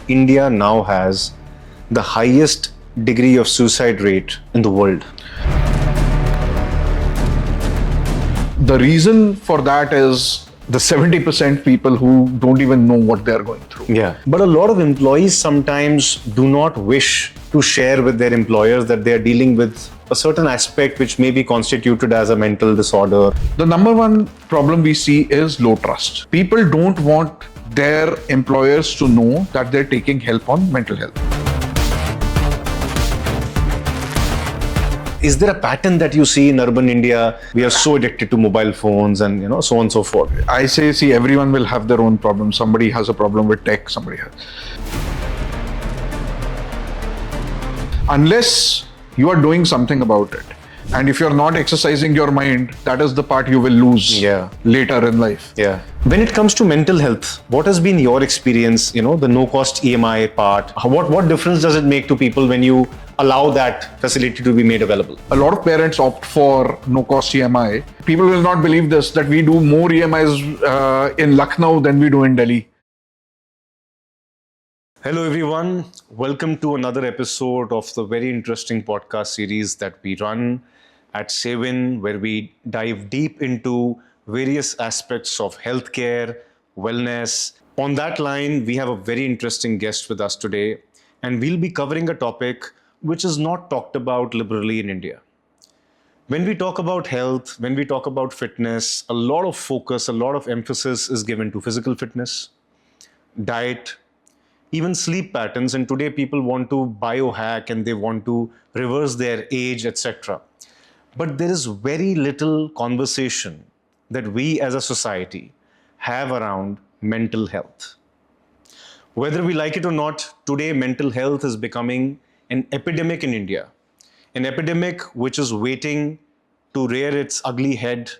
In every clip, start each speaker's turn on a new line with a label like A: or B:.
A: India now has the highest degree of suicide rate in the world.
B: The reason for that is the 70% people who don't even know what they're going through.
A: Yeah. But a lot of employees sometimes do not wish to share with their employers that they are dealing with a certain aspect which may be constituted as a mental disorder.
B: The number one problem we see is low trust. People don't want their employers to know that they're taking help on mental health.
A: Is there a pattern that you see in urban India? We are so addicted to mobile phones and so on and so forth.
B: I say, see, everyone will have their own problem. Somebody has a problem with tech, somebody has. Unless you are doing something about it. And if you're not exercising your mind, that is the part you will lose later in life.
A: Yeah. When it comes to mental health, what has been your experience, the no-cost EMI part? What difference does it make to people when you allow that facility to be made available?
B: A lot of parents opt for no-cost EMI. People will not believe this, that we do more EMIs in Lucknow than we do in Delhi.
A: Hello everyone, welcome to another episode of the very interesting podcast series that we run at SaveIN, where we dive deep into various aspects of healthcare, wellness. On that line, we have a very interesting guest with us today, and we'll be covering a topic which is not talked about liberally in India. When we talk about health, when we talk about fitness, a lot of focus, a lot of emphasis is given to physical fitness, diet, even sleep patterns. And today people want to biohack and they want to reverse their age, etc. But there is very little conversation that we as a society have around mental health. Whether we like it or not, today mental health is becoming an epidemic in India. An epidemic which is waiting to rear its ugly head.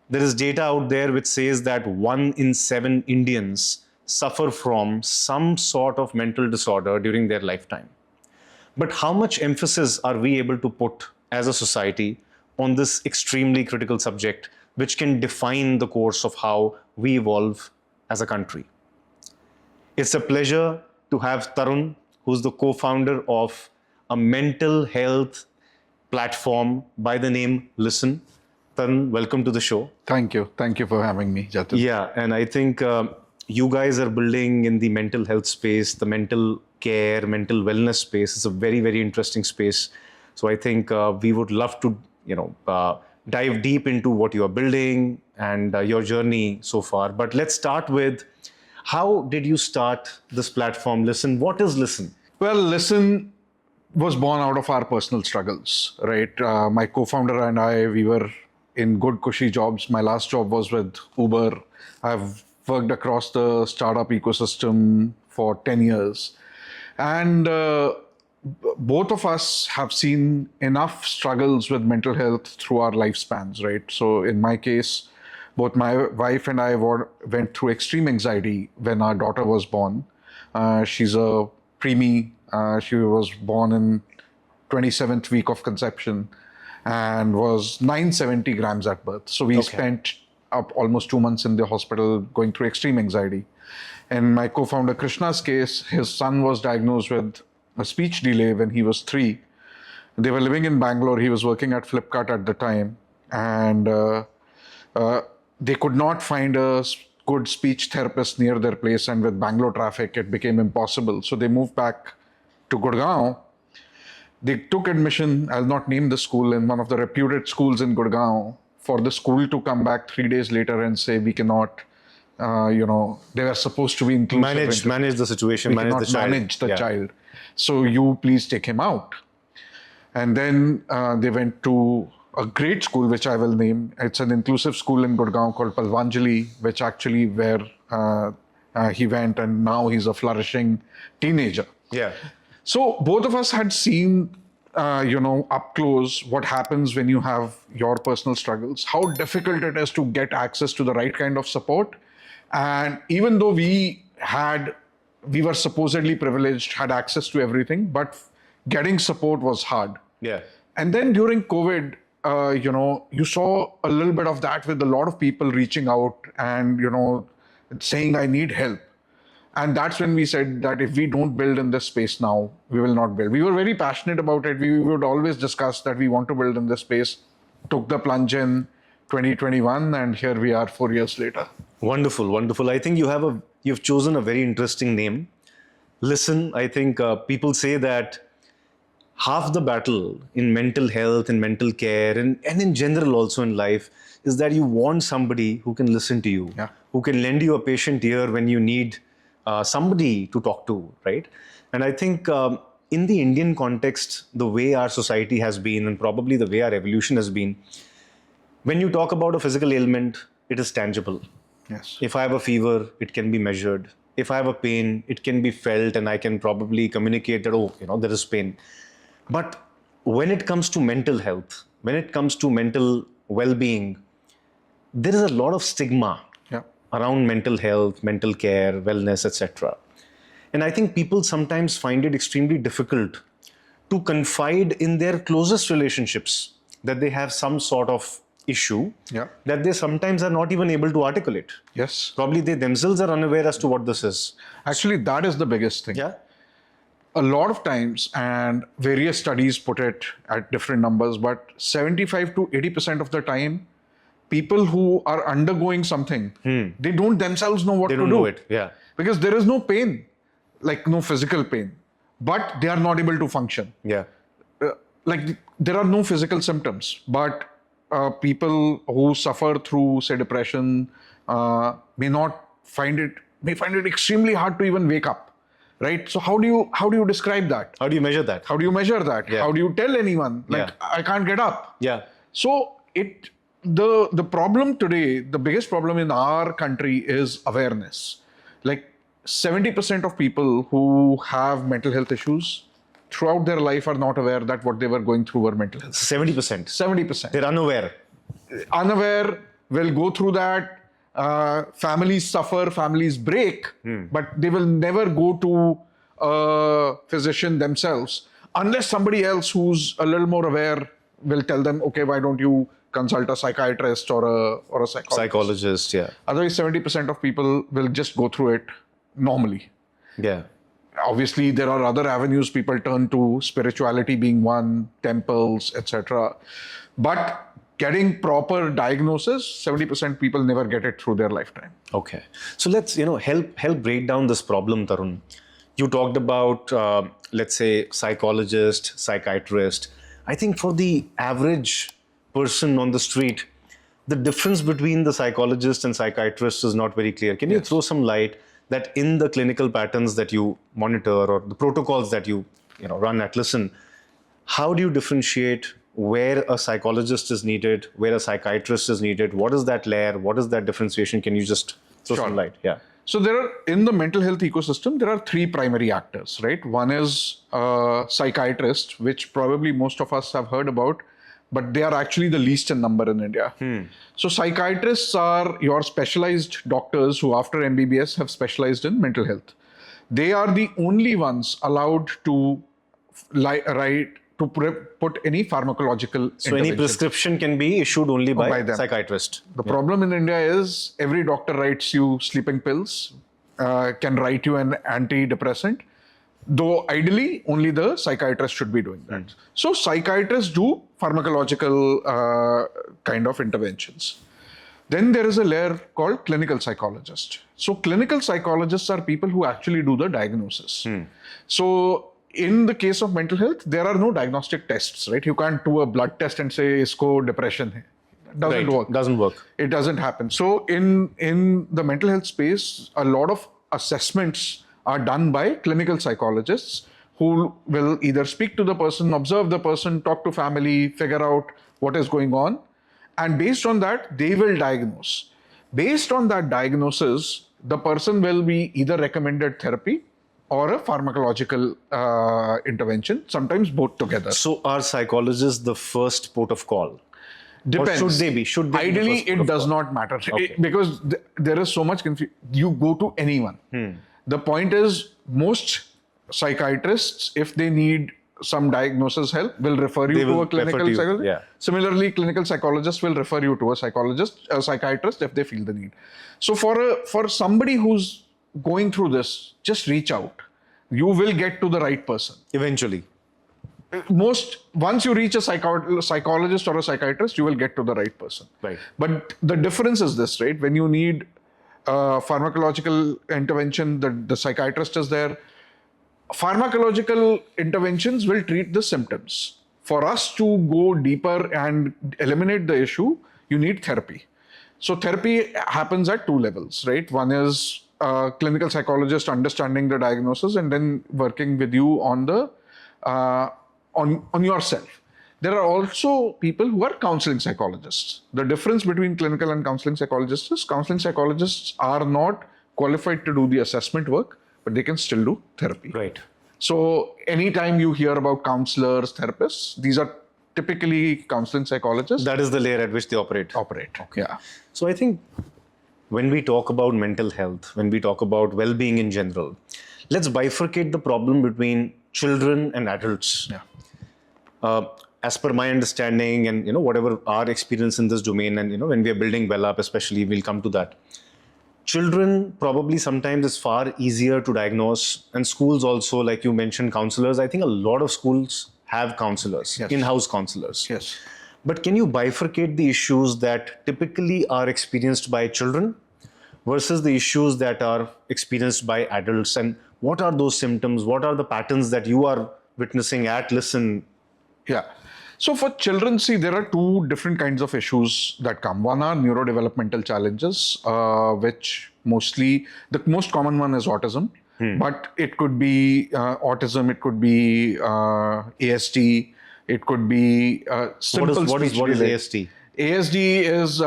A: There is data out there which says that 1 in 7 Indians suffer from some sort of mental disorder during their lifetime. But how much emphasis are we able to put as a society on this extremely critical subject, which can define the course of how we evolve as a country? It's a pleasure to have Tarun, who's the co-founder of a mental health platform by the name Lissun. Tarun, welcome to the show.
B: Thank you. Thank you for having me, Jitin.
A: Yeah, and I think you guys are building in the mental health space, the mental care, mental wellness space. It's a very, very interesting space. So I think we would love to, dive deep into what you are building and your journey so far. But let's start with, how did you start this platform, Lissun? What is Lissun?
B: Well, Lissun was born out of our personal struggles, right? My co-founder and I, we were in good, cushy jobs. My last job was with Uber. I've worked across the startup ecosystem for 10 years. And both of us have seen enough struggles with mental health through our lifespans, right? So in my case, both my wife and I went through extreme anxiety when our daughter was born. She's a preemie. She was born in 27th week of conception and was 970 grams at birth. So we spent up almost 2 months in the hospital going through extreme anxiety. In my co-founder Krishna's case, his son was diagnosed with a speech delay when he was 3. They were living in Bangalore. He was working at Flipkart at the time. And they could not find a good speech therapist near their place. And with Bangalore traffic, it became impossible. So they moved back to Gurgaon. They took admission, I'll not name the school, in one of the reputed schools in Gurgaon, for the school to come back 3 days later and say, we cannot, they were supposed to be inclusive.
A: Manage the situation, manage the child.
B: So you please take him out. And then they went to a great school, which I will name. It's an inclusive school in Gurgaon called Palvanjali, which actually where he went, and now he's a flourishing teenager.
A: Yeah.
B: So both of us had seen up close what happens when you have your personal struggles, how difficult it is to get access to the right kind of support. And even though we were supposedly privileged, had access to everything, but getting support was hard.
A: Yeah.
B: And then during COVID, you saw a little bit of that with a lot of people reaching out and, saying, I need help. And that's when we said that if we don't build in this space now, we will not build. We were very passionate about it. We would always discuss that we want to build in this space. Took the plunge in 2021, and here we are 4 years later.
A: Wonderful, wonderful. I think you've chosen a very interesting name. Listen, I think people say that half the battle in mental health and mental care and in general also in life is that you want somebody who can listen to you, who can lend you a patient ear when you need somebody to talk to, right? And I think in the Indian context, the way our society has been and probably the way our evolution has been, when you talk about a physical ailment, it is tangible.
B: Yes.
A: If I have a fever, it can be measured. If I have a pain, it can be felt and I can probably communicate that, there is pain. But when it comes to mental health, when it comes to mental well-being, there is a lot of stigma around mental health, mental care, wellness, etc. And I think people sometimes find it extremely difficult to confide in their closest relationships that they have some sort of issue that they sometimes are not even able to articulate.
B: Yes.
A: Probably they themselves are unaware as to what this is.
B: Actually, that is the biggest thing.
A: Yeah.
B: A lot of times, and various studies put it at different numbers, but 75 to 80% of the time, people who are undergoing something, they don't themselves know what to do.
A: They don't know it, yeah.
B: Because there is no pain, like no physical pain, but they are not able to function.
A: Yeah.
B: Like there are no physical symptoms, but people who suffer through, say, depression may find it extremely hard to even wake up, right? So how do you describe that?
A: How do you measure that?
B: How do you measure that?
A: Yeah.
B: How do you tell anyone like I can't get up?
A: Yeah.
B: So the problem today, the biggest problem in our country is awareness. Like 70% of people who have mental health issues throughout their life are not aware that what they were going through were mental health.
A: 70%.
B: 70%.
A: They're unaware.
B: Unaware, will go through that. Families suffer, families break, but they will never go to a physician themselves unless somebody else who's a little more aware will tell them, okay, why don't you consult a psychiatrist or a
A: Psychologist, yeah.
B: Otherwise, 70% of people will just go through it normally.
A: Yeah.
B: Obviously, there are other avenues people turn to, spirituality being one, temples, etc. But getting proper diagnosis, 70% people never get it through their lifetime.
A: Okay. So let's, help break down this problem, Tarun. You talked about, let's say, psychologist, psychiatrist. I think for the average person on the street, the difference between the psychologist and psychiatrist is not very clear. Can you throw some light that in the clinical patterns that you monitor or the protocols that you run at Lissun, how do you differentiate where a psychologist is needed, where a psychiatrist is needed? What is that layer? What is that differentiation? Can you just throw some light? Yeah.
B: So in the mental health ecosystem, there are three primary actors, right? One is a psychiatrist, which probably most of us have heard about, but they are actually the least in number in India. So psychiatrists are your specialized doctors who after MBBS have specialized in mental health. They are the only ones allowed to put any pharmacological
A: So any prescription can be issued only by
B: them.
A: Psychiatrist.
B: The problem in India is every doctor writes you sleeping pills, can write you an antidepressant, though ideally only the psychiatrist should be doing that. So psychiatrists do pharmacological kind of interventions. Then there is a layer called clinical psychologist. So clinical psychologists are people who actually do the diagnosis. So in the case of mental health, there are no diagnostic tests, right? You can't do a blood test and say, isko depression hai.
A: Doesn't work.
B: It doesn't happen. So in the mental health space, a lot of assessments are done by clinical psychologists who will either speak to the person, observe the person, talk to family, figure out what is going on. And based on that, they will diagnose. Based on that diagnosis, the person will be either recommended therapy or a pharmacological intervention, sometimes both together.
A: So are psychologists the first port of call?
B: Depends.
A: Or should they be?
B: Ideally, it does not matter.
A: Okay.
B: Because there is so much confusion. You go to anyone. The point is, most psychiatrists, if they need some diagnosis help, will refer you to a clinical psychologist.
A: Yeah.
B: Similarly, clinical psychologists will refer you to a psychiatrist if they feel the need. So for somebody who's going through this, just reach out. You will get to the right person.
A: Eventually.
B: Once you reach a psychologist or a psychiatrist, you will get to the right person.
A: Right.
B: But the difference is this, right? When you need pharmacological intervention, the psychiatrist is there. Pharmacological interventions will treat the symptoms. For us to go deeper and eliminate the issue, you need therapy. So therapy happens at two levels, right? One is a clinical psychologist understanding the diagnosis and then working with you on the on yourself. There are also people who are counseling psychologists. The difference between clinical and counseling psychologists is counseling psychologists are not qualified to do the assessment work, but they can still do therapy.
A: Right.
B: So anytime you hear about counselors, therapists, these are typically counseling psychologists.
A: That is the layer at which they operate.
B: Okay. Yeah.
A: So I think when we talk about mental health, when we talk about well-being in general, let's bifurcate the problem between children and adults.
B: Yeah.
A: As per my understanding and whatever our experience in this domain, and when we are building well up, especially, we'll come to that. Children probably sometimes is far easier to diagnose, and schools also, like you mentioned, counselors. I think a lot of schools have counselors,
B: Yes.
A: in-house counselors.
B: Yes.
A: But can you bifurcate the issues that typically are experienced by children versus the issues that are experienced by adults? And what are those symptoms? What are the patterns that you are witnessing at Lissun?
B: Yeah. So for children, see, there are two different kinds of issues that come. One are neurodevelopmental challenges, which mostly, the most common one is autism. But it could be autism, it could be ASD, it could be simple
A: What is
B: delay.
A: ASD?
B: ASD is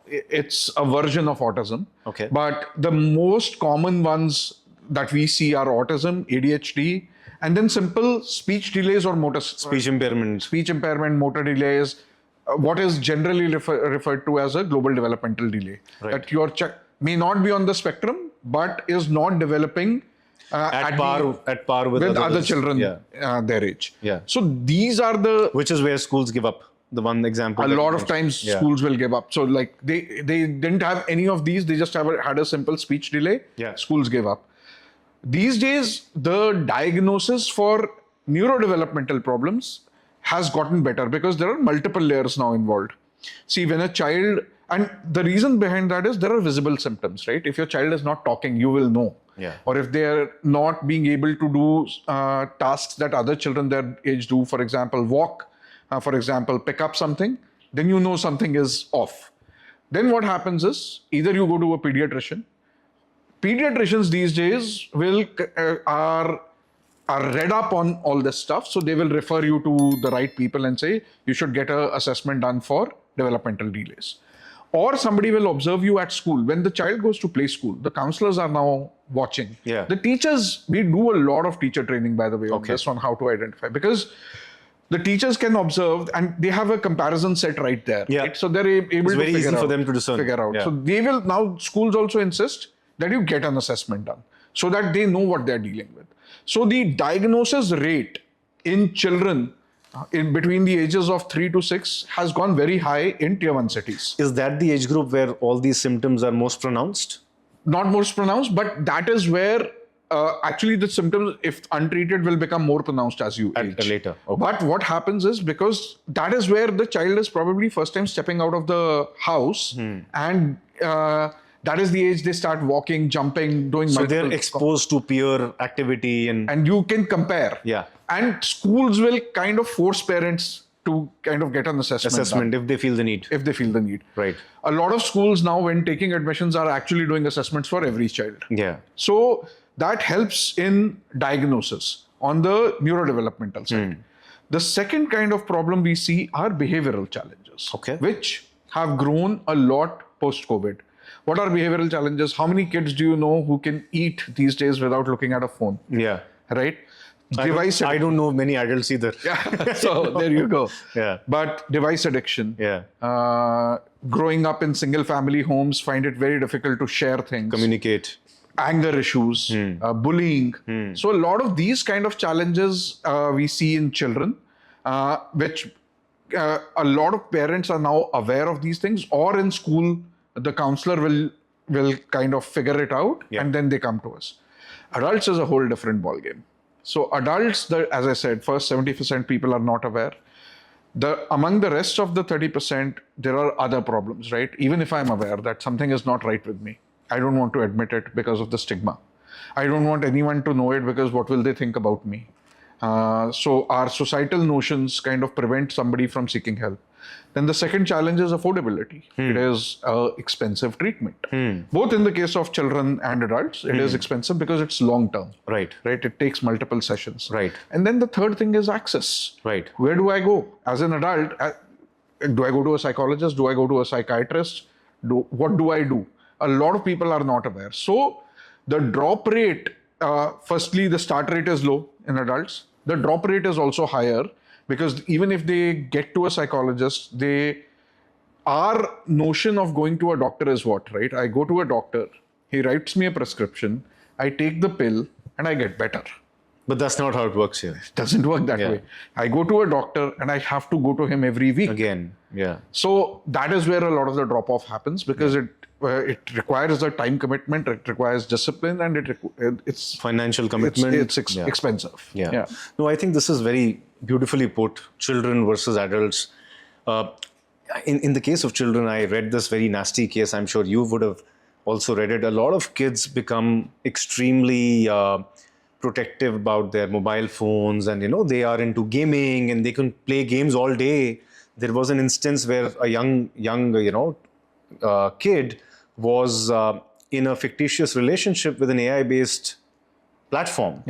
B: it's a version of autism.
A: Okay.
B: But the most common ones that we see are autism, ADHD, and then simple speech delays or motor
A: Speech impairment.
B: speech impairment, motor delays, what is generally referred to as a global developmental delay.
A: Right.
B: That your child may not be on the spectrum, but is not developing
A: At par with
B: other children their age.
A: Yeah.
B: So these are the
A: Which is where schools give up. The one example.
B: a
A: that
B: lot
A: you
B: of
A: mentioned.
B: times
A: Yeah.
B: schools will give up. So like they didn't have any of these. They just had a simple speech delay.
A: Yeah.
B: Schools gave up. These days, the diagnosis for neurodevelopmental problems has gotten better because there are multiple layers now involved. See, when a child, and the reason behind that is there are visible symptoms, right? If your child is not talking, you will know.
A: Yeah.
B: Or if they're not being able to do tasks that other children their age do, for example, walk, for example, pick up something, then you know something is off. Then what happens is either you go to a pediatrician. Pediatricians these days are read up on all this stuff, so they will refer you to the right people and say you should get an assessment done for developmental delays. Or somebody will observe you at school. When the child goes to play school, the counselors are now watching.
A: Yeah.
B: The teachers, we do a lot of teacher training, by the way, on
A: Okay.
B: this, on how to identify, because the teachers can observe and they have a comparison set right there.
A: Yeah.
B: Right? So they're able to
A: very
B: figure
A: easy
B: out,
A: for them to discern.
B: figure out.
A: Yeah.
B: So they will now, schools also insist that you get an assessment done so that they know what they're dealing with. So the diagnosis rate in children in between the ages of 3 to 6 has gone very high in tier 1 cities.
A: Is that the age group where all these symptoms are most pronounced?
B: Not most pronounced, but that is where actually the symptoms, if untreated, will become more pronounced as you age.
A: Later. Okay.
B: But what happens is, because that is where the child is probably first time stepping out of the house, and that is the age they start walking, jumping, doing
A: So
B: multiple.
A: they're exposed to peer activity
B: and you can compare.
A: Yeah.
B: And schools will kind of force parents to kind of get an assessment done
A: if they feel the need.
B: if they feel the need.
A: Right.
B: A lot of schools now, when taking admissions, are actually doing assessments for every child.
A: Yeah.
B: So that helps in diagnosis on the neurodevelopmental side. The second kind of problem we see are behavioral challenges,
A: Okay.
B: which have grown a lot post-COVID. What are behavioral challenges? How many kids do you know who can eat these days without looking at a phone?
A: Yeah.
B: Right?
A: I don't know many adults either.
B: Yeah. So there you go.
A: Yeah.
B: But device addiction.
A: Yeah.
B: Growing up in single family homes, find it very difficult to share things.
A: Communicate.
B: Anger issues, bullying. So a lot of these kind of challenges we see in children, which a lot of parents are now aware of these things, or in school, the counselor will will kind of figure it out,
A: Yeah.
B: and then they come to us. Adults is a whole different ballgame. So adults, as I said, first 70% people are not aware. Among the rest of the 30%, there are other problems, right? Even if I'm aware that something is not right with me, I don't want to admit it because of the stigma. I don't want anyone to know it because what will they think about me? So our societal notions kind of prevent somebody from seeking help. Then the second challenge is affordability. It is expensive treatment. Both in the case of children and adults, it is expensive because it's long term.
A: Right.
B: Right. It takes multiple sessions.
A: Right.
B: And then the third thing is access.
A: Right.
B: Where do I go as an adult? Do I go to a psychologist? Do I go to a psychiatrist? What do I do? A lot of people are not aware. So the drop rate, firstly, the start rate is low in adults. The drop rate is also higher because even if they get to a psychologist, our notion of going to a doctor is what, right? I go to a doctor, he writes me a prescription, I take the pill and I get better.
A: But that's not how it works here.
B: It doesn't work that way. I go to a doctor and I have to go to him every week.
A: Again, yeah.
B: So that is where a lot of the drop off happens because it requires a time commitment, it requires discipline, and it's
A: Financial commitment.
B: It's expensive.
A: Yeah. No, I think this is very beautifully put. Children versus adults. In the case of children, I read this very nasty case. I'm sure you would have also read it. A lot of kids become extremely protective about their mobile phones, and they are into gaming and they can play games all day. There was an instance where a young kid was in a fictitious relationship with an AI-based platform,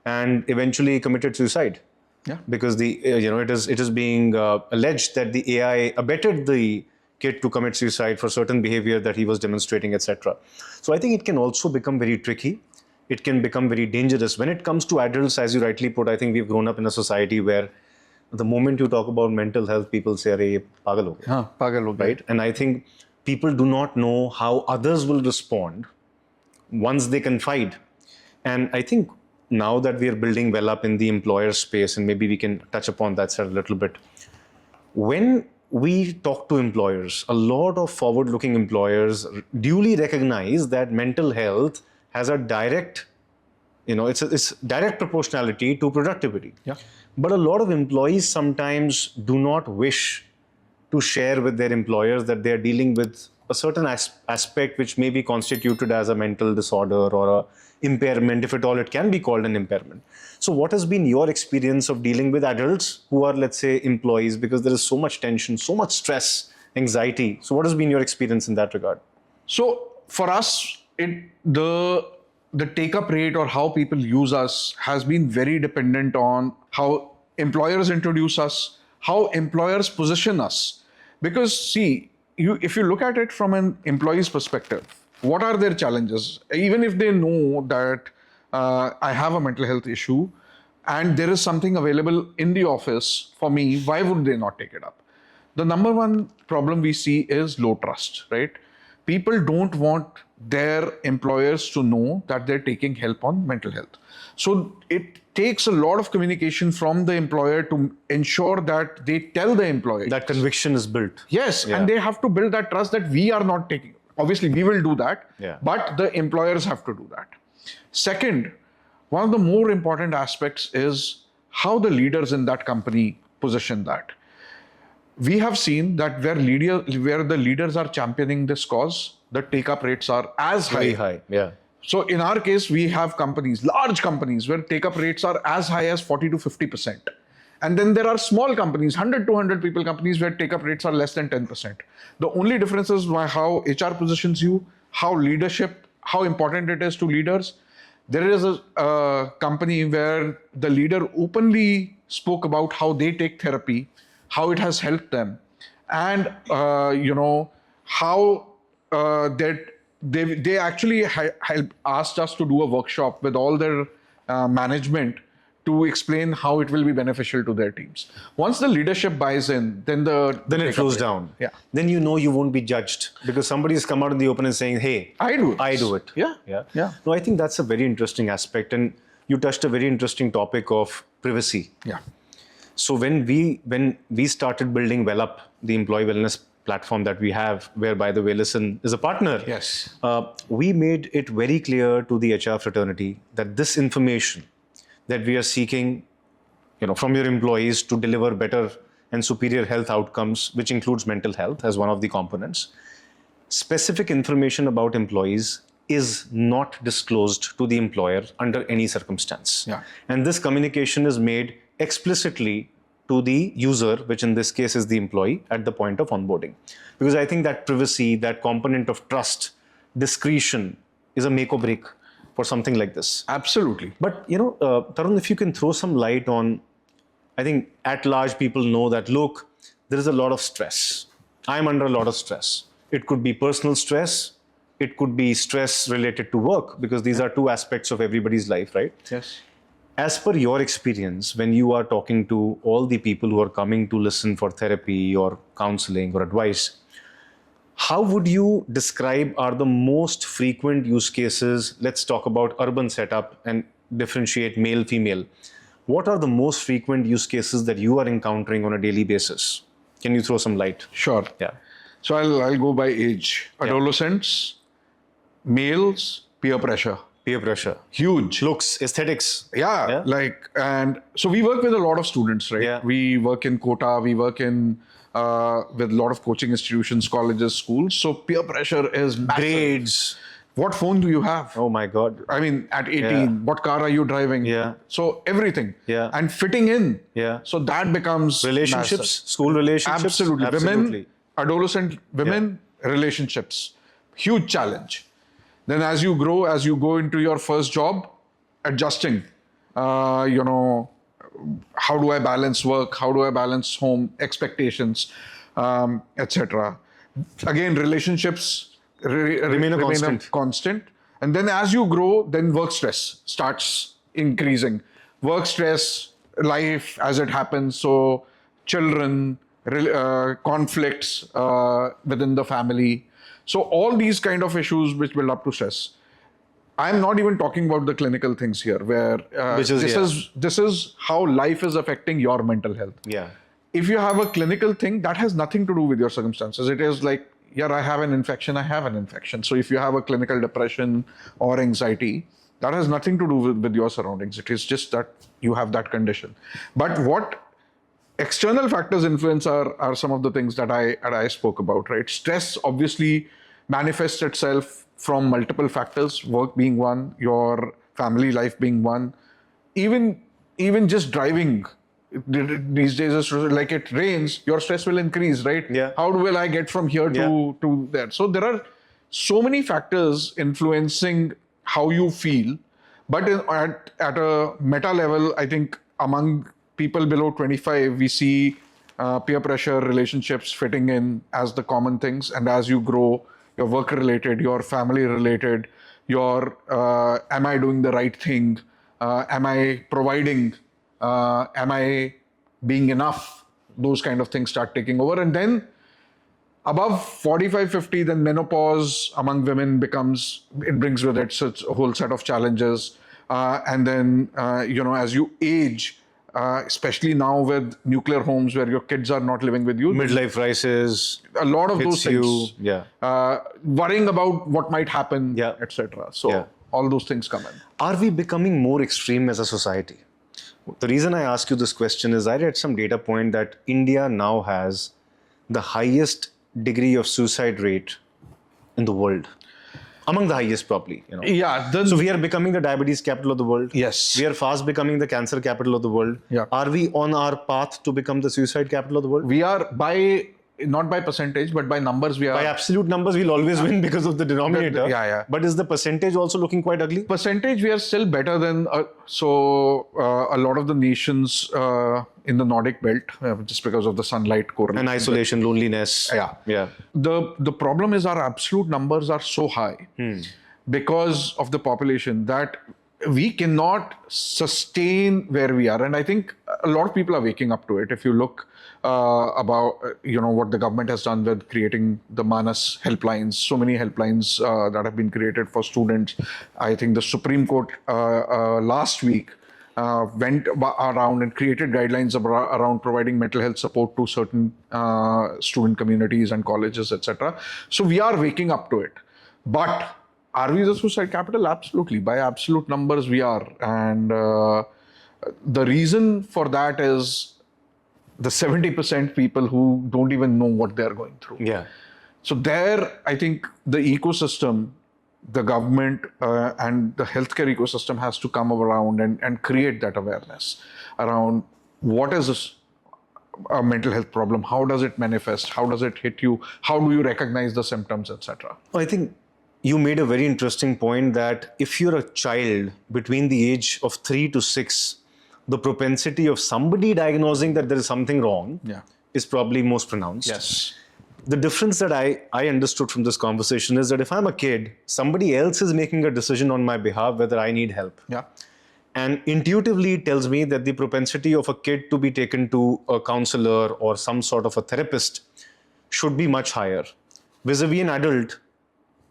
A: and eventually committed suicide.
B: Yeah.
A: Because it is being alleged that the AI abetted the kid to commit suicide for certain behavior that he was demonstrating, etc. So I think it can also become very tricky. It can become very dangerous. When it comes to adults, as you rightly put, I think we've grown up in a society where the moment you talk about mental health, people say, "Arey, ye pagal ho gaya."
B: Pagal ho gaya.
A: Right? And I think people do not know how others will respond once they confide. And I think now that we are building well up in the employer space, and maybe we can touch upon that side a little bit. When we talk to employers, a lot of forward-looking employers duly recognize that mental health has a direct, it's direct proportionality to productivity.
B: Yeah.
A: But a lot of employees sometimes do not wish to share with their employers that they are dealing with a certain aspect which may be constituted as a mental disorder or a impairment, if at all it can be called an impairment. So what has been your experience of dealing with adults who are, let's say, employees, because there is so much tension, so much stress, anxiety. So what has been your experience in that regard?
B: So for us, the take-up rate or how people use us has been very dependent on how employers introduce us, how employers position us. Because see, if you look at it from an employee's perspective, what are their challenges? Even if they know that I have a mental health issue and there is something available in the office for me, why would they not take it up? The number one problem we see is low trust, right? People don't want their employers to know that they're taking help on mental health. So it takes a lot of communication from the employer to ensure that they tell the employee.
A: That conviction is built.
B: Yes, and they have to build that trust that we are not taking. Obviously, we will do that, but the employers have to do that. Second, one of the more important aspects is how the leaders in that company position that. We have seen that where the leaders are championing this cause, the take-up rates are as high.
A: Very high, yeah.
B: So in our case, we have companies, large companies, where take-up rates are as high as 40 to 50%. And then there are small companies, 100, 200 people companies, where take-up rates are less than 10%. The only difference is how HR positions you, how important it is to leaders. There is a company where the leader openly spoke about how they take therapy, how it has helped them, and how they actually asked us to do a workshop with all their management to explain how it will be beneficial to their teams. Once the leadership buys in, then
A: it flows down.
B: Yeah.
A: Then you won't be judged because somebody has come out in the open and saying, "Hey, I do it."
B: Yeah.
A: No, I think that's a very interesting aspect, and you touched a very interesting topic of privacy.
B: Yeah.
A: So when we started building Well Up, the employee wellness platform that we have, where, by the way, Lissun is a partner.
B: Yes.
A: We made it very clear to the HR fraternity that this information that we are seeking, from your employees to deliver better and superior health outcomes, which includes mental health as one of the components, specific information about employees is not disclosed to the employer under any circumstance.
B: Yeah.
A: And this communication is made explicitly to the user, which in this case is the employee, at the point of onboarding. Because I think that privacy, that component of trust, discretion is a make or break for something like this.
B: Absolutely.
A: But, Tarun, if you can throw some light on, I think at large people know that, look, there is a lot of stress. I'm under a lot of stress. It could be personal stress. It could be stress related to work, because these are two aspects of everybody's life, right?
B: Yes.
A: As per your experience, when you are talking to all the people who are coming to Lissun for therapy or counseling or advice, how would you describe are the most frequent use cases? Let's talk about urban setup and differentiate male, female. What are the most frequent use cases that you are encountering on a daily basis? Can you throw some light?
B: Sure.
A: Yeah.
B: So I'll go by age. Adolescents, males, peer pressure.
A: Peer pressure.
B: Huge.
A: Looks, aesthetics.
B: Yeah. And so we work with a lot of students, right?
A: Yeah.
B: We work in Kota, we work in with a lot of coaching institutions, colleges, schools. So peer pressure is massive.
A: Grades.
B: What phone do you have?
A: Oh my God.
B: I mean, at 18,
A: Yeah.
B: what car are you driving?
A: Yeah.
B: So everything.
A: Yeah.
B: And fitting in.
A: Yeah.
B: So that becomes
A: Relationships,
B: massive.
A: school relationships.
B: Absolutely.
A: Absolutely.
B: Women, adolescent women, relationships. Huge challenge. Then as you grow, as you go into your first job, adjusting, how do I balance work? How do I balance home expectations, etc. Again, relationships remain a constant. And then as you grow, then work stress starts increasing. Work stress, life as it happens. So children, conflicts within the family. So all these kind of issues which build up to stress. I'm not even talking about the clinical things here, where this is how life is affecting your mental health.
A: Yeah.
B: If you have a clinical thing, that has nothing to do with your circumstances. It is like, I have an infection, I have an infection. So if you have a clinical depression or anxiety, that has nothing to do with your surroundings. It is just that you have that condition. But what external factors influence are some of the things that I spoke about, right? Stress obviously manifests itself from multiple factors, work being one, your family life being one. Even just driving these days is like, it rains, your stress will increase, right?
A: Yeah.
B: How will I get from here to there? So there are so many factors influencing how you feel. But at a meta level, I think among people below 25, we see peer pressure, relationships fitting in as the common things. And as you grow, your work related, your family related, your am I doing the right thing? Am I providing? Am I being enough? Those kind of things start taking over. And then above 45, 50, then menopause among women brings with it a whole set of challenges. And then, as you age, especially now with nuclear homes where your kids are not living with you.
A: Midlife crisis.
B: A lot of those things. Worrying about what might happen, etc. So all those things come in.
A: Are we becoming more extreme as a society? The reason I ask you this question is I read some data point that India now has the highest degree of suicide rate in the world. Among the highest, probably. So we are becoming the diabetes capital of the world.
B: Yes.
A: We are fast becoming the cancer capital of the world.
B: Yeah.
A: Are we on our path to become the suicide capital of the world?
B: We are not by percentage, but by numbers we are.
A: By absolute numbers, we'll always win because of the denominator. But is the percentage also looking quite ugly?
B: Percentage, we are still better than, a lot of the nations in the Nordic belt, just because of the sunlight correlation.
A: And isolation, loneliness.
B: Yeah. The problem is our absolute numbers are so high because of the population that we cannot sustain where we are. And I think a lot of people are waking up to it. If you look about, what the government has done with creating the Manas helplines, so many helplines that have been created for students. I think the Supreme Court last week went around and created guidelines around providing mental health support to certain student communities and colleges, etc. So we are waking up to it. But are we the suicide capital? Absolutely. By absolute numbers, we are. And the reason for that is the 70% people who don't even know what they're going through.
A: Yeah.
B: So there, I think the ecosystem, the government and the healthcare ecosystem has to come around and create that awareness around what is a mental health problem, how does it manifest, how does it hit you, how do you recognize the symptoms, etc.
A: I think you made a very interesting point that if you're a child between the age of 3 to 6, the propensity of somebody diagnosing that there is something wrong is probably most pronounced.
B: Yes.
A: The difference that I understood from this conversation is that if I'm a kid, somebody else is making a decision on my behalf whether I need help.
B: Yeah.
A: And intuitively it tells me that the propensity of a kid to be taken to a counselor or some sort of a therapist should be much higher. Vis-a-vis an adult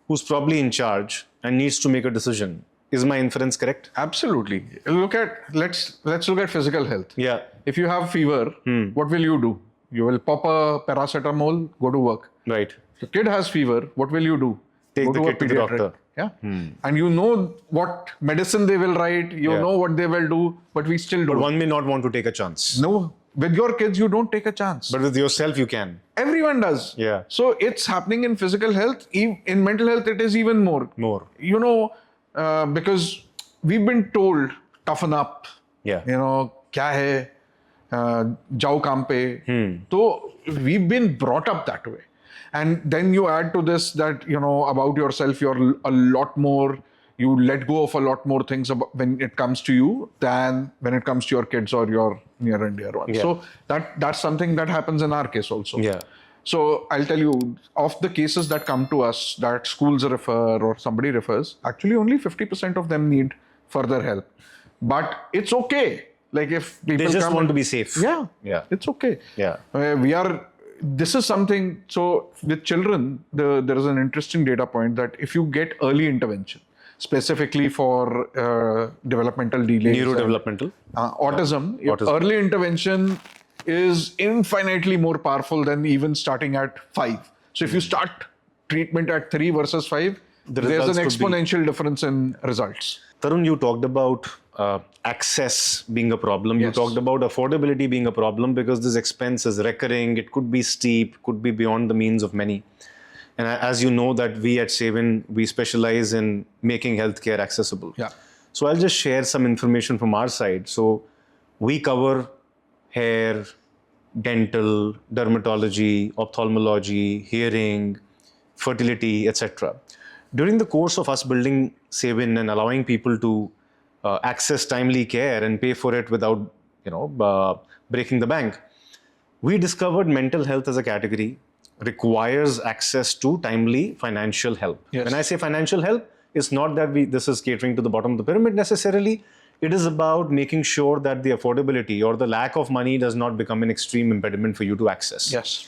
A: who's probably in charge and needs to make a decision. Is my inference correct?
B: Absolutely. Let's look at physical health.
A: Yeah.
B: If you have fever, what will you do? You will pop a paracetamol, go to work.
A: Right.
B: If your kid has fever, what will you do?
A: Take
B: go
A: the
B: to
A: kid to the
B: pediatric.
A: doctor.
B: Yeah. And you know what medicine they will write, you know what they will do, but we still
A: But
B: don't.
A: one may not want to take a chance.
B: No, with your kids, you don't take a chance.
A: But with yourself, you can.
B: Everyone does.
A: Yeah.
B: So it's happening in physical health. In mental health, it is even more.
A: More.
B: You know, because we've been told, toughen up.
A: Yeah.
B: You know, kya hai? Jao kaam pe. So we've been brought up that way. And then you add to this that, you know, about yourself, you're a lot more, you let go of a lot more things when it comes to you than when it comes to your kids or your near and dear ones.
A: Yeah.
B: So that's something that happens in our case also.
A: Yeah.
B: So I'll tell you, of the cases that come to us that schools refer or somebody refers, actually only 50% of them need further help. But it's okay. Like if people
A: They just
B: come
A: want to be safe.
B: Yeah.
A: Yeah.
B: It's okay.
A: Yeah.
B: This is something, so with children, there is an interesting data point that if you get early intervention, specifically for developmental delays,
A: Neurodevelopmental.
B: autism,
A: Autism.
B: early intervention is infinitely more powerful than even starting at 5. So if you start treatment at 3 versus 5, there's
A: results
B: an
A: could be-
B: exponential difference in results.
A: Tarun, you talked about access being a problem.
B: Yes.
A: You talked about affordability being a problem because this expense is recurring. It could be steep, could be beyond the means of many. And as you know that we at SaveIN, we specialize in making healthcare accessible.
B: Yeah.
A: So I'll just share some information from our side. So we cover hair, dental, dermatology, ophthalmology, hearing, fertility, etc. During the course of us building SaveIN and allowing people to access timely care and pay for it without, breaking the bank, we discovered mental health as a category requires access to timely financial help.
B: Yes.
A: When I say financial help, it's not that this is catering to the bottom of the pyramid necessarily. It is about making sure that the affordability or the lack of money does not become an extreme impediment for you to access.
B: Yes.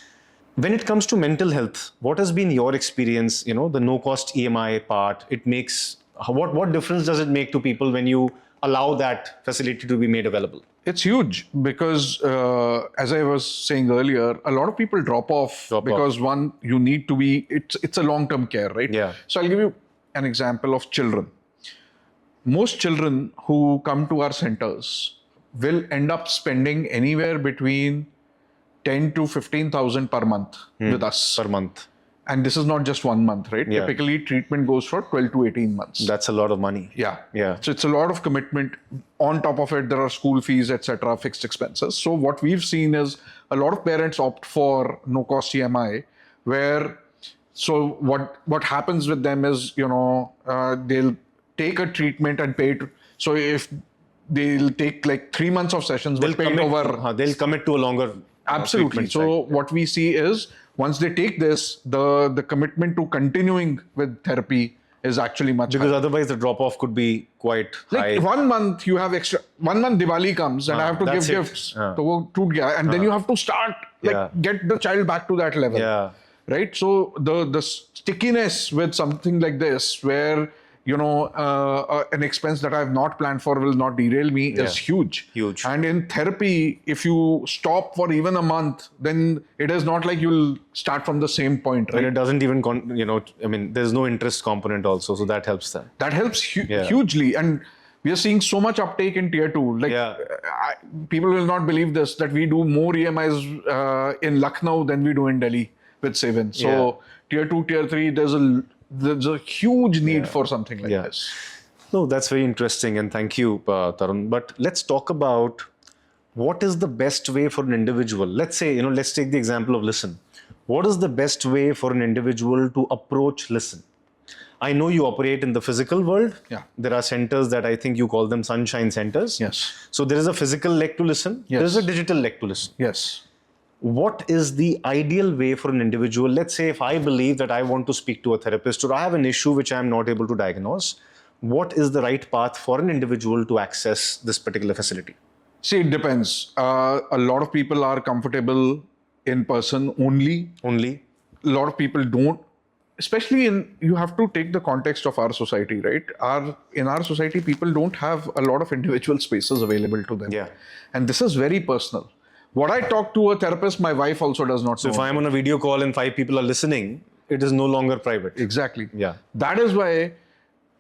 A: When it comes to mental health, what has been your experience? The no-cost EMI part. It makes what difference does it make to people when you allow that facility to be made available?
B: It's huge because, as I was saying earlier, a lot of people drop off because one, you need to be. It's a long-term care, right?
A: Yeah.
B: So I'll give you an example of children. Most children who come to our centers will end up spending anywhere between 10 to 15,000 per month with us.
A: Per month.
B: And this is not just 1 month, right?
A: Yeah.
B: Typically, treatment goes for 12 to 18 months.
A: That's a lot of money.
B: Yeah.
A: Yeah.
B: So it's a lot of commitment. On top of it, there are school fees, etc., fixed expenses. So what we've seen is a lot of parents opt for no-cost EMI, where so what happens with them is, they'll take a treatment and pay it. So if they'll take like 3 months of sessions,
A: They'll
B: pay it over.
A: They'll commit to a longer
B: Absolutely.
A: treatment
B: So
A: cycle.
B: what we see is once they take this, the commitment to continuing with therapy is actually much
A: Because
B: higher.
A: otherwise the drop-off could be quite high.
B: Like 1 month you have extra. 1 month Diwali comes and I have to give
A: that's it.
B: gifts. So wo toot gaya. And then you have to start get the child back to that level.
A: Yeah.
B: Right. So the stickiness with something like this, where an expense that I've not planned for will not derail me is huge.
A: Huge.
B: And in therapy, if you stop for even a month, then it is not like you'll start from the same point, right?
A: And it doesn't even, there's no interest component also, so that helps that.
B: That helps hugely. And we are seeing so much uptake in tier 2. People will not believe this, that we do more EMIs in Lucknow than we do in Delhi with SaveIN. So tier 2, tier 3, there's a huge need for something like this.
A: No, that's very interesting, and thank you, Tarun. But let's talk about what is the best way for an individual. Let's say, let's take the example of Lissun. What is the best way for an individual to approach Lissun? I know you operate in the physical world.
B: Yeah.
A: There are centers that I think you call them sunshine centers.
B: Yes.
A: So there is a physical leg to Lissun.
B: Yes.
A: There is a digital leg to Lissun.
B: Yes.
A: What is the ideal way for an individual? Let's say if I believe that I want to speak to a therapist or I have an issue which I am not able to diagnose, what is the right path for an individual to access this particular facility?
B: See, it depends. A lot of people are comfortable in person only.
A: Only?
B: A lot of people don't. Especially you have to take the context of our society, right? In our society, people don't have a lot of individual spaces available to them.
A: Yeah.
B: And this is very personal. What I talk to a therapist, my wife also does not know.
A: So if I'm on a video call and 5 people are listening, it is no longer private.
B: Exactly.
A: Yeah.
B: That is why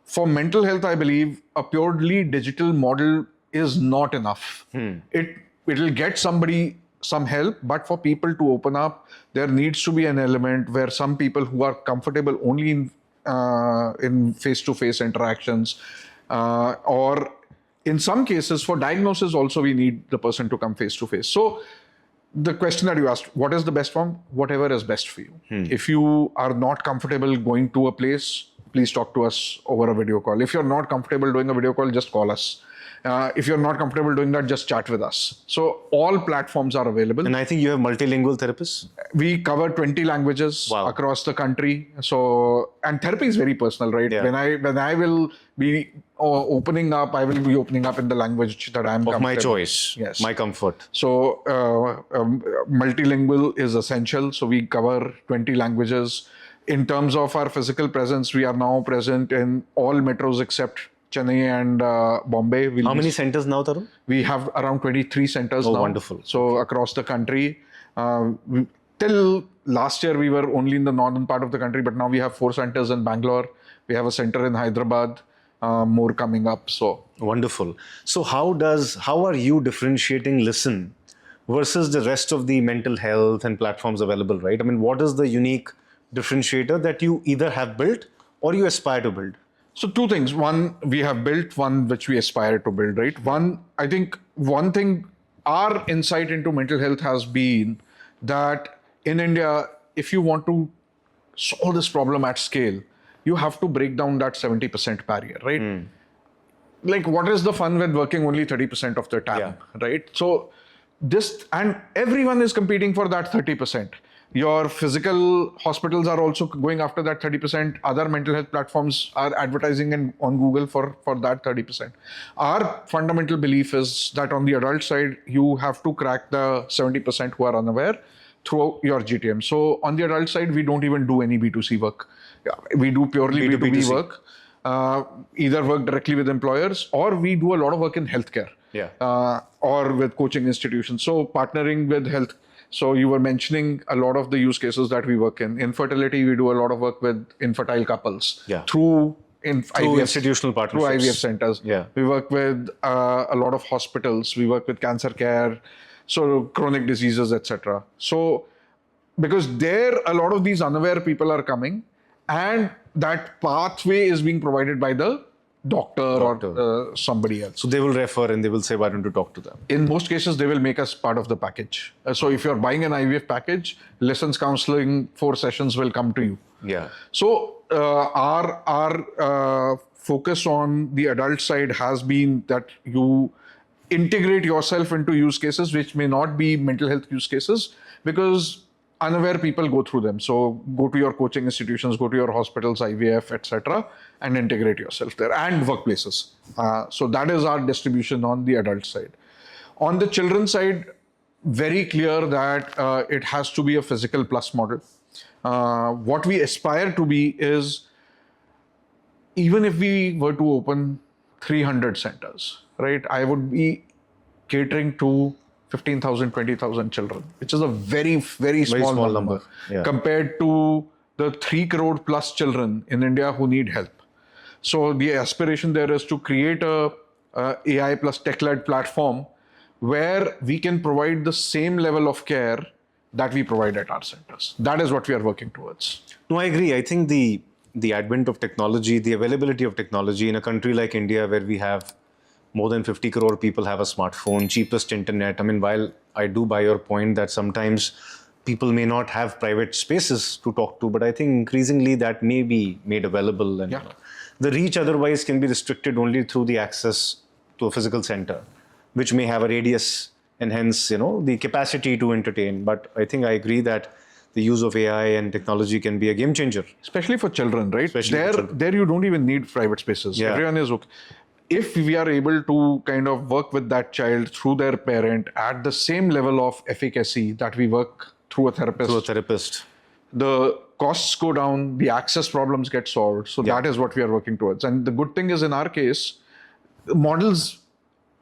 B: for mental health, I believe a purely digital model is not enough. It'll get somebody some help, but for people to open up, there needs to be an element where some people who are comfortable only in face-to-face interactions, or in some cases for diagnosis also we need the person to come face-to-face. So the question that you asked, what is the best form? Whatever is best for you. If you are not comfortable going to a place, please talk to us over a video call. If you're not comfortable doing a video call, just call us. If you're not comfortable doing that, just chat with us. So all platforms are available.
A: And I think you have multilingual therapists?
B: We cover 20 languages across the country. So, and therapy is very personal, right?
A: Yeah.
B: When I will be opening up, I will be opening up in the language that I'm
A: of my choice,
B: yes,
A: my comfort.
B: So multilingual is essential. So we cover 20 languages. In terms of our physical presence, we are now present in all metros except Chennai and Bombay.
A: How many centers now, Tarun?
B: We have around 23 centers now.
A: Oh, wonderful.
B: So across the country. Till last year, we were only in the northern part of the country, but now we have 4 centers in Bangalore. We have a center in Hyderabad, more coming up. So
A: wonderful. So how are you differentiating Lissun versus the rest of the mental health and platforms available, right? I mean, what is the unique differentiator that you either have built or you aspire to build?
B: So 2 things. One, we have built, one which we aspire to build, right? I think one thing, our insight into mental health has been that in India, if you want to solve this problem at scale, you have to break down that 70% barrier, right? Like, what is the fun with working only 30% of the time, right? So and everyone is competing for that 30%. Your physical hospitals are also going after that 30%. Other mental health platforms are advertising on Google for that 30%. Our fundamental belief is that on the adult side, you have to crack the 70% who are unaware through your GTM. So on the adult side, we don't even do any B2C work. We do purely B2B work. Either work directly with employers, or we do a lot of work in healthcare, or with coaching institutions. So partnering with health. So you were mentioning a lot of the use cases that we work in. Infertility, we do a lot of work with infertile couples through IVF,
A: institutional partnerships.
B: Through IVF centers. We work with a lot of hospitals. We work with cancer care, so chronic diseases, etc. So because there, a lot of these unaware people are coming, and that pathway is being provided by the doctor. Or somebody else.
A: So they will refer and they will say, why don't you talk to them?
B: In most cases, they will make us part of the package. So if you're buying an IVF package, lessons counseling, 4 sessions will come to you.
A: Yeah.
B: So our focus on the adult side has been that you integrate yourself into use cases which may not be mental health use cases, because unaware people go through them. So go to your coaching institutions, go to your hospitals, IVF, etc., and integrate yourself there, and workplaces. So that is our distribution on the adult side. On the children side, very clear that it has to be a physical plus model. What we aspire to be is even if we were to open 300 centers, right, I would be catering to 15,000, 20,000 children, which is a very, very small,
A: small
B: number,
A: number. Yeah.
B: compared to the 3 crore plus children in India who need help. So the aspiration there is to create a AI plus tech-led platform where we can provide the same level of care that we provide at our centers. That is what we are working towards.
A: No, I agree. I think the advent of technology, the availability of technology in a country like India, where we have more than 50 crore people have a smartphone, cheapest internet. I mean, while I do buy your point that sometimes people may not have private spaces to talk to, but I think increasingly that may be made available, and the reach otherwise can be restricted only through the access to a physical center, which may have a radius and hence, the capacity to entertain. But I think I agree that the use of AI and technology can be a game changer.
B: Especially for children, right?
A: Especially for children.
B: There you don't even need private spaces.
A: Yeah.
B: Everyone is okay. If we are able to kind of work with that child through their parent at the same level of efficacy that we work through a therapist, the costs go down, the access problems get solved. So that is what we are working towards. And the good thing is, in our case, models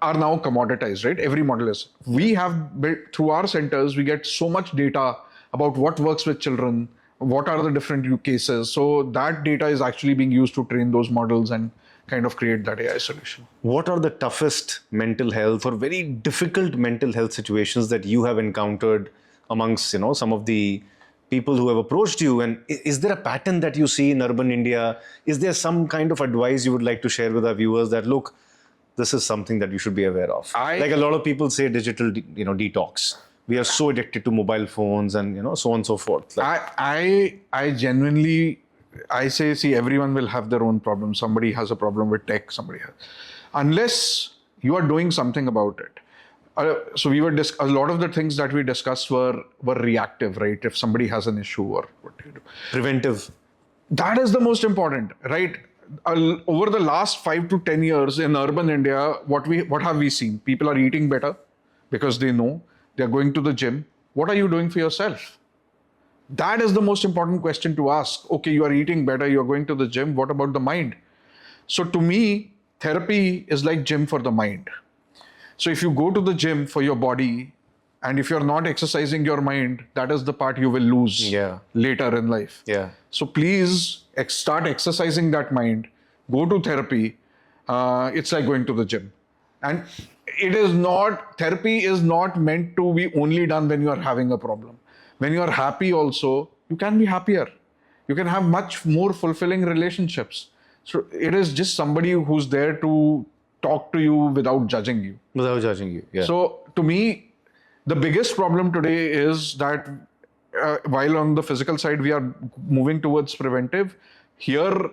B: are now commoditized, right? Every model is. We have built through our centers, we get so much data about what works with children, what are the different use cases. So that data is actually being used to train those models and kind of create that AI solution.
A: What are the toughest mental health or very difficult mental health situations that you have encountered amongst, some of the people who have approached you? And is there a pattern that you see in urban India? Is there some kind of advice you would like to share with our viewers that, look, this is something that you should be aware of? Like a lot of people say digital, detox. We are so addicted to mobile phones and, so on and so forth.
B: I genuinely, I say, see, everyone will have their own problems. Somebody has a problem with tech, somebody has. Unless you are doing something about it. So we were a lot of the things that we discussed were reactive, right? If somebody has an issue or what do you do?
A: Preventive.
B: That is the most important, right? Over the last 5 to 10 years in urban India, what have we seen? People are eating better because they know. They're going to the gym. What are you doing for yourself? That is the most important question to ask. Okay, you are eating better, you're going to the gym. What about the mind? So to me, therapy is like gym for the mind. So if you go to the gym for your body, and if you're not exercising your mind, that is the part you will lose later in life.
A: Yeah.
B: So please start exercising that mind. Go to therapy. It's like going to the gym. And therapy is not meant to be only done when you are having a problem. When you are happy also, you can be happier. You can have much more fulfilling relationships. So it is just somebody who's there to talk to you without judging you.
A: Without judging you, yeah.
B: So to me, the biggest problem today is that while on the physical side we are moving towards preventive, here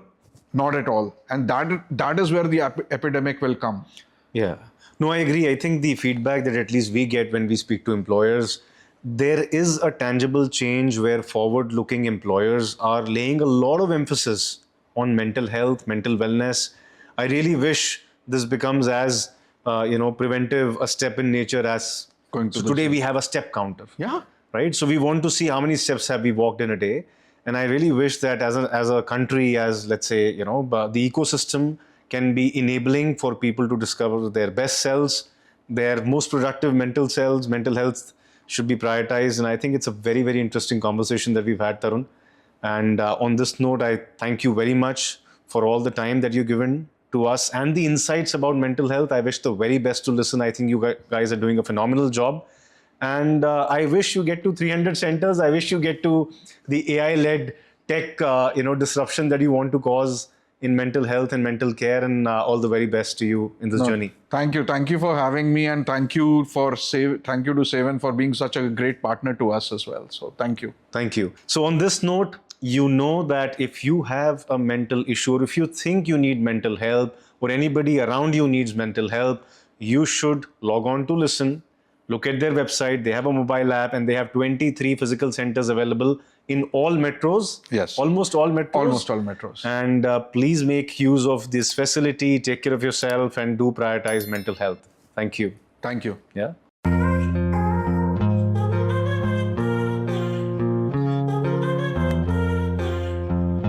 B: not at all. And that is where the epidemic will come.
A: Yeah. No, I agree. I think the feedback that at least we get when we speak to employers, there is a tangible change where forward-looking employers are laying a lot of emphasis on mental health, mental wellness. I really wish this becomes as, preventive a step in nature as going to. So today we have a step counter.
B: Yeah.
A: Right. So we want to see how many steps have we walked in a day. And I really wish that as a country, as let's say, the ecosystem can be enabling for people to discover their best selves, their most productive mental health should be prioritized. And I think it's a very, very interesting conversation that we've had, Tarun. And on this note, I thank you very much for all the time that you've given to us and the insights about mental health. I wish the very best to Lissun. I think you guys are doing a phenomenal job. And I wish you get to 300 centers. I wish you get to the AI-led tech, disruption that you want to cause in mental health and mental care, and all the very best to you in this journey.
B: Thank you. Thank you for having me, and thank you to SaveIN for being such a great partner to us as well. So thank you.
A: Thank you. So on this note, you know that if you have a mental issue, or if you think you need mental help, or anybody around you needs mental help, you should log on to Lissun. Look at their website. They have a mobile app, and they have 23 physical centers available in all metros.
B: Yes.
A: Almost all metros.
B: Almost all metros.
A: And please make use of this facility. Take care of yourself and do prioritize mental health. Thank you.
B: Thank you.
A: Yeah.